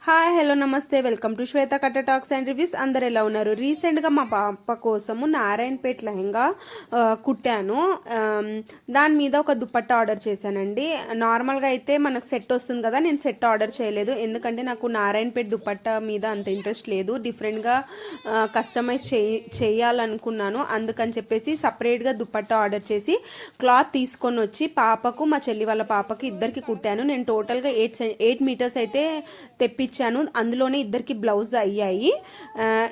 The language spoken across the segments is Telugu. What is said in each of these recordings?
హాయ్ హలో నమస్తే వెల్కమ్ టు శ్వేత కట్ట టాక్స్ అండ్ రివ్యూస్. అందరు ఎలా ఉన్నారు? రీసెంట్గా మా పాప కోసము నారాయణపేట్ లెహంగా కుట్టాను. దాని మీద ఒక దుపట్టా ఆర్డర్ చేశానండి. నార్మల్గా అయితే మనకు సెట్ వస్తుంది కదా, నేను సెట్ ఆర్డర్ చేయలేదు. ఎందుకంటే నాకు నారాయణపేట్ దుపట్టా మీద అంత ఇంట్రెస్ట్ లేదు. డిఫరెంట్గా కస్టమైజ్ చేయాలనుకున్నాను. అందుకని చెప్పేసి సపరేట్గా దుపట్టా ఆర్డర్ చేసి క్లాత్ తీసుకొని వచ్చి పాపకు, మా చెల్లి వాళ్ళ పాపకి ఇద్దరికి కుట్టాను. నేను టోటల్గా 8 మీటర్స్ అయితే తెప్పించాను. అందులోనే ఇద్దరికి బ్లౌజ్ అయ్యాయి.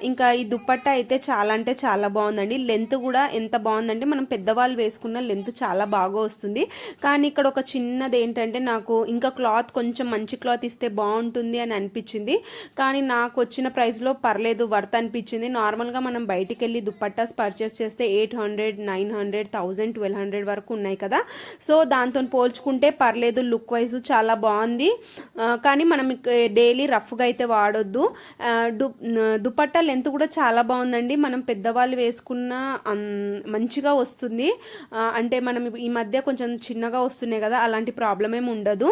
ఇంకా ఈ దుపట్టా అయితే చాలా అంటే చాలా బాగుందండి. లెంత్ కూడా ఎంత బాగుందంటే మనం పెద్దవాళ్ళు వేసుకున్న లెంత్ చాలా బాగా వస్తుంది. కానీ ఇక్కడ ఒక చిన్నది ఏంటంటే, నాకు ఇంకా క్లాత్ కొంచెం మంచి క్లాత్ ఇస్తే బాగుంటుంది అని అనిపించింది. కానీ నాకు వచ్చిన ప్రైస్లో పర్లేదు, వర్త్ అనిపించింది. నార్మల్గా మనం బయటికి వెళ్ళి దుపట్టాస్ పర్చేస్ చేస్తే 800, 900, 1000, 1200 వరకు ఉన్నాయి కదా. సో దాంతో పోల్చుకుంటే పర్లేదు, లుక్ వైజ్ చాలా బాగుంది. కానీ మనం డైలీ రఫ్గా అయితే వాడొద్దు. దుపట్టా లెంత్ కూడా చాలా బాగుందండి. మనం పెద్దవాళ్ళు వేసుకున్న మంచిగా వస్తుంది. అంటే మనం ఈ మధ్య కొంచెం చిన్నగా వస్తున్నాయి కదా, అలాంటి ప్రాబ్లం ఏమి ఉండదు.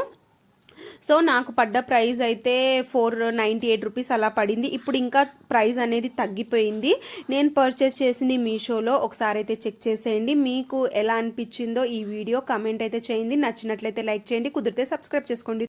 సో నాకు పడ్డ ప్రైస్ అయితే 498 రూపీస్ అలా పడింది. ఇప్పుడు ఇంకా ప్రైస్ అనేది తగ్గిపోయింది. నేను పర్చేస్ చేసింది మీషోలో. ఒకసారి అయితే చెక్ చేసేయండి. మీకు ఎలా అనిపించిందో ఈ వీడియో కమెంట్ అయితే చేయండి. నచ్చినట్లయితే లైక్ చేయండి, కుదిరితే సబ్స్క్రైబ్ చేసుకోండి.